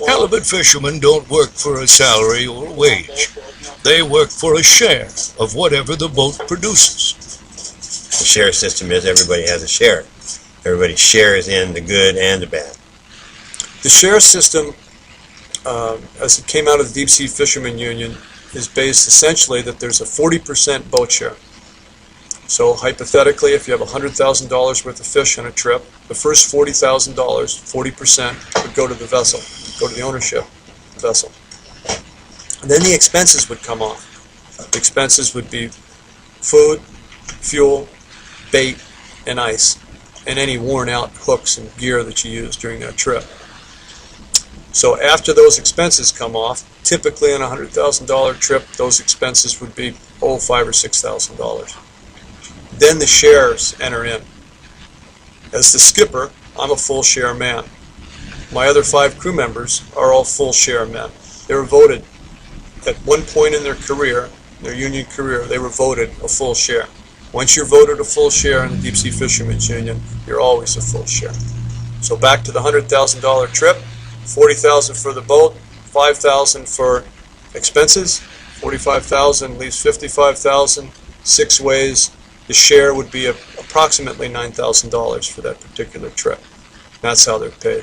Halibut fishermen don't work for a salary or wage. They work for a share of whatever the boat produces. The share system is everybody has a share. Everybody shares in the good and the bad. The share system, as it came out of the Deep Sea Fishermen Union, is based essentially that there's a 40% boat share. So hypothetically, if you have $100,000 worth of fish on a trip, the first $40,000, 40% would go to the vessel, go to the ownership vessel. And then the expenses would come off. The expenses would be food, fuel, bait, and ice, and any worn out hooks and gear that you use during that trip. So after those expenses come off, typically on a $100,000 trip, those expenses would be $5,000 or $6,000. Then the shares enter in. As the skipper, I'm a full share man. My other 5 crew members are all full share men. They were voted at one point in their career, their union career, they were voted a full share. Once you're voted a full share in the Deep Sea Fishermen's Union, you're always a full share. So back to the $100,000 trip, $40,000 for the boat, $5,000 for expenses, $45,000 leaves $55,000, 6 ways. The share would be approximately $9,000 for that particular trip. That's how they're paid.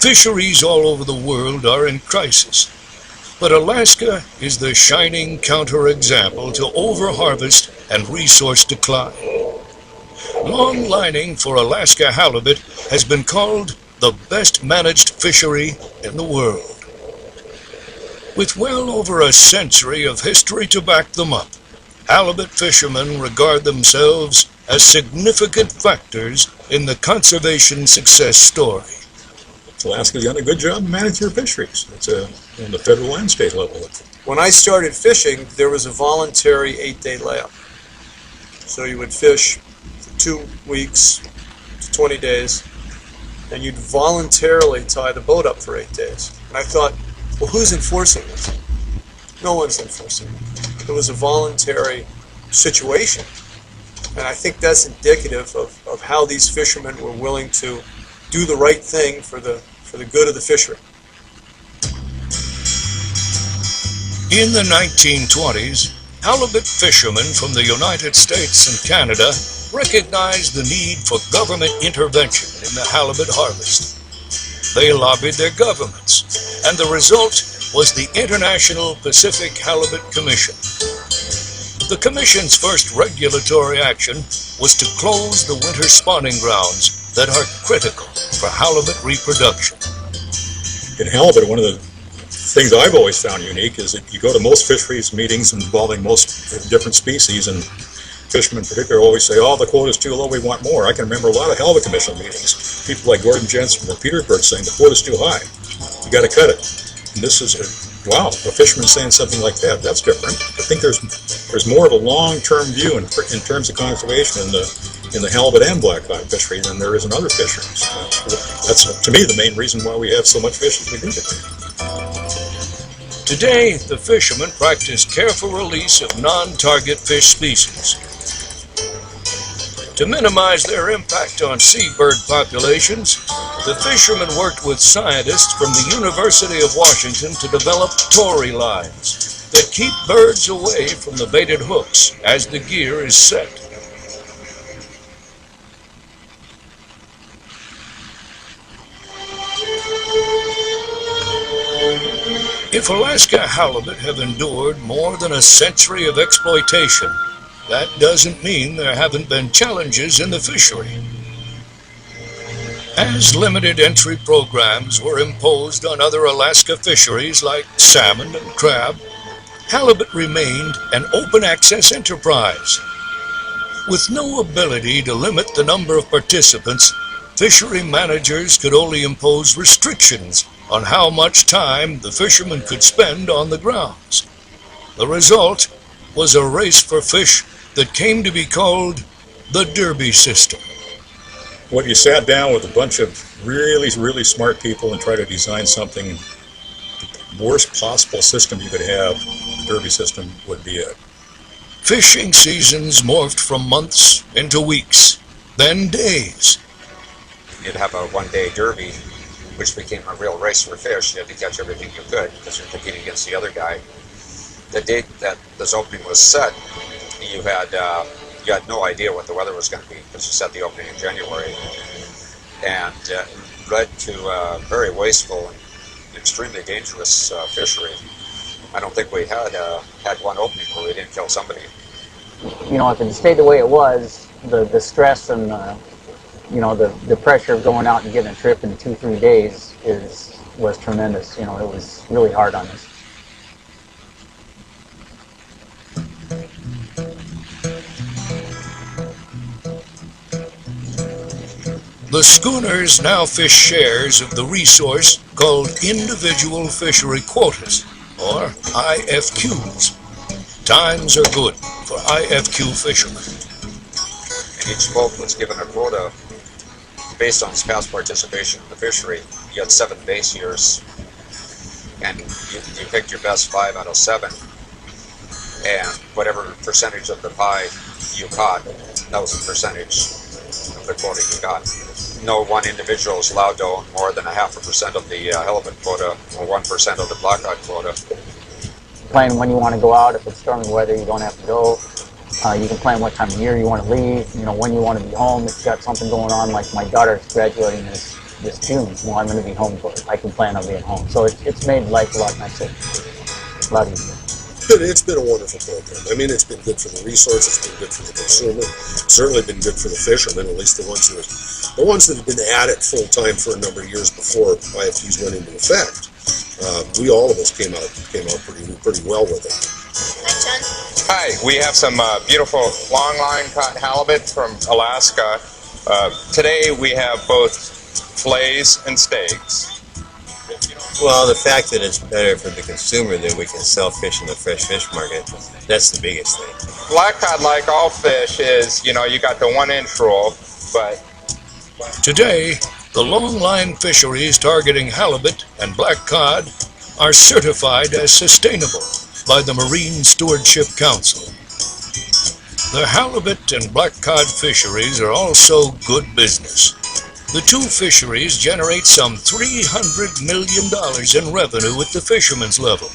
Fisheries all over the world are in crisis, but Alaska is the shining counterexample to overharvest and resource decline. Long lining for Alaska halibut has been called the best managed fishery in the world. With well over a century of history to back them up, halibut fishermen regard themselves as significant factors in the conservation success story. Alaska's done a good job managing their fisheries. It's on the federal and state level. When I started fishing, there was a voluntary 8-day layup. So you would fish for 2 weeks to 20 days, and you'd voluntarily tie the boat up for 8 days. And I thought, well, who's enforcing this? No one's enforcing it. It was a voluntary situation. And I think that's indicative of how these fishermen were willing to do the right thing for the good of the fishery. In the 1920s, halibut fishermen from the United States and Canada recognized the need for government intervention in the halibut harvest. They lobbied their governments, and the result was the International Pacific Halibut Commission. The Commission's first regulatory action was to close the winter spawning grounds that are critical for halibut reproduction. In halibut, one of the things I've always found unique is that you go to most fisheries meetings involving most different species, and fishermen in particular always say, oh, the quota's too low, we want more. I can remember a lot of halibut commission meetings. People like Gordon Jensen from Petersburg saying the quota's too high, you got to cut it. And this is, wow, a fisherman saying something like that, that's different. I think there's more of a long-term view in terms of conservation in the halibut and blackeye fishery than there is in other fisheries. That's, to me, the main reason why we have so much fish as we do today. Today, the fishermen practice careful release of non-target fish species. To minimize their impact on seabird populations, the fishermen worked with scientists from the University of Washington to develop torii lines that keep birds away from the baited hooks as the gear is set. If Alaska halibut have endured more than a century of exploitation, that doesn't mean there haven't been challenges in the fishery. As limited entry programs were imposed on other Alaska fisheries like salmon and crab, halibut remained an open access enterprise. With no ability to limit the number of participants, fishery managers could only impose restrictions on how much time the fishermen could spend on the grounds. The result was a race for fish that came to be called the Derby system. What you sat down with a bunch of really, really smart people and try to design something, the worst possible system you could have, the Derby system would be it. Fishing seasons morphed from months into weeks, then days. You'd have a one-day derby, which became a real race for fish. You had to catch everything you could because you're competing against the other guy. The date that this opening was set, you had no idea what the weather was going to be because you set the opening in January, and led to very wasteful and extremely dangerous fishery. I don't think we had one opening where we didn't kill somebody. You know, if it stayed the way it was, the stress and you know, the pressure of going out and getting a trip in 2-3 days was tremendous. You know, it was really hard on us. The schooners now fish shares of the resource called individual fishery quotas, or IFQs. Times are good for IFQ fishermen. Each boat was given a quota based on its past participation in the fishery. You had 7 base years, and you picked your best 5 out of 7, and whatever percentage of the pie you caught, that was the percentage of the quota you got. No one individual is allowed to own more than 0.5% of the halibut quota or 1% of the blackcod quota. Plan when you want to go out. If it's stormy weather, you don't have to go. You can plan what time of year you want to leave, you know, when you want to be home. If you've got something going on, like my daughter's graduating this June, well, I'm going to be home for it. I can plan on being home. So it's made life a lot nicer, a lot easier. It's been a wonderful program. I mean, it's been good for the resource, it's been good for the consumer, it's certainly been good for the fishermen, at least the ones that have been at it full time for a number of years before IFTs went into effect. All of us came out pretty well with it. Hi, we have some beautiful longline caught halibut from Alaska. Today we have both fillets and steaks. Well, the fact that it's better for the consumer that we can sell fish in the fresh fish market, that's the biggest thing. Blackcod, like all fish, is, you know, you got the 1-inch rule, but Today, the longline fisheries targeting halibut and blackcod are certified as sustainable by the Marine Stewardship Council. The halibut and blackcod fisheries are also good business. The two fisheries generate some $300 million in revenue at the fisherman's level,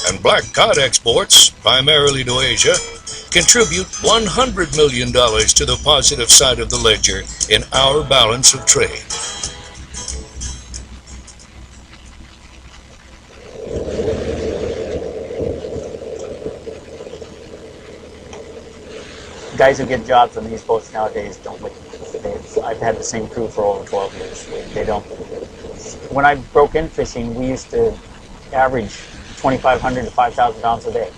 and blackcod exports, primarily to Asia, contribute $100 million to the positive side of the ledger in our balance of trade. Guys who get jobs on these boats nowadays don't look. I've had the same crew for over 12 years. They don't. When I broke in fishing, we used to average 2,500 to 5,000 pounds a day.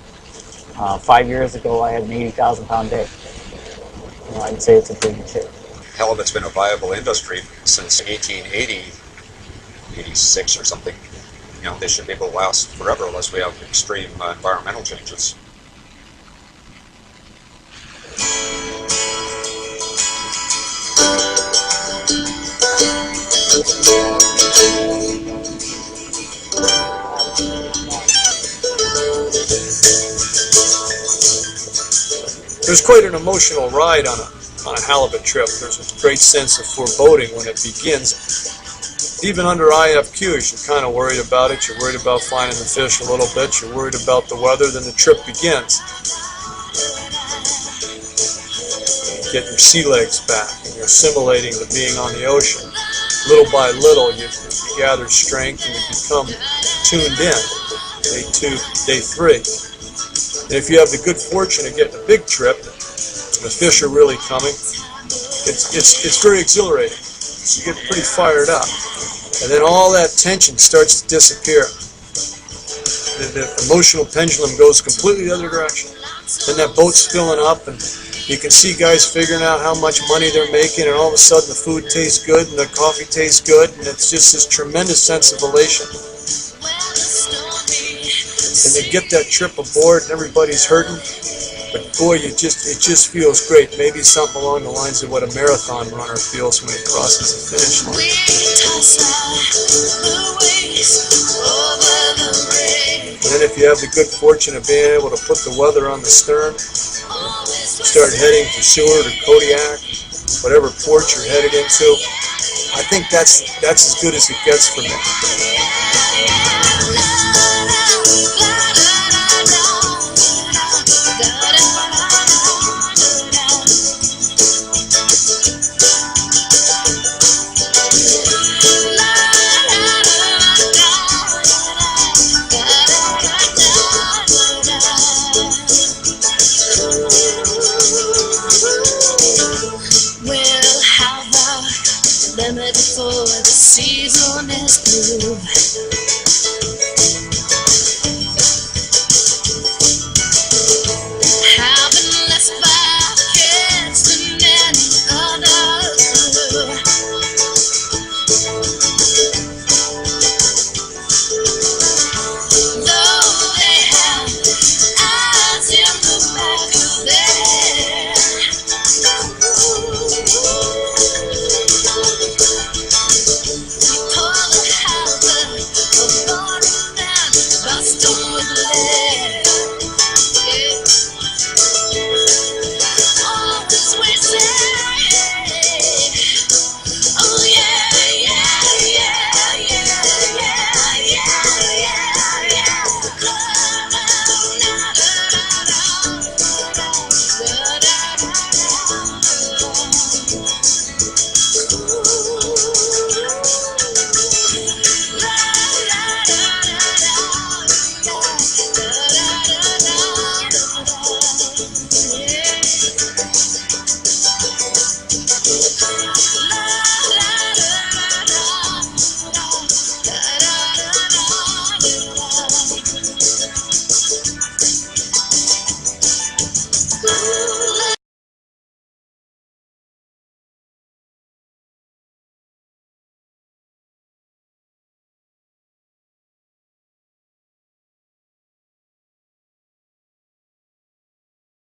5 years ago, I had an 80,000 pound day. You know, I'd say it's a pretty good shape. Halibut's been a viable industry since 1880, 86 or something. You know, they should be able to last forever unless we have extreme environmental changes. There's quite an emotional ride on a halibut trip. There's a great sense of foreboding when it begins. Even under IFQs, you're kind of worried about it. You're worried about finding the fish a little bit. You're worried about the weather. Then the trip begins. You get your sea legs back, and you're assimilating to being on the ocean. Little by little, you gather strength and you become tuned in. Day 2, day 3. And if you have the good fortune of getting a big trip, the fish are really coming, it's very exhilarating. So you get pretty fired up. And then all that tension starts to disappear. The emotional pendulum goes completely the other direction. Then that boat's filling up, and you can see guys figuring out how much money they're making, and all of a sudden the food tastes good and the coffee tastes good, and it's just this tremendous sense of elation. And they get that trip aboard and everybody's hurting, but boy, it just feels great. Maybe something along the lines of what a marathon runner feels when he crosses the finish line. And then if you have the good fortune of being able to put the weather on the stern, start heading to Seward or Kodiak, whatever port you're headed into, I think that's as good as it gets for me.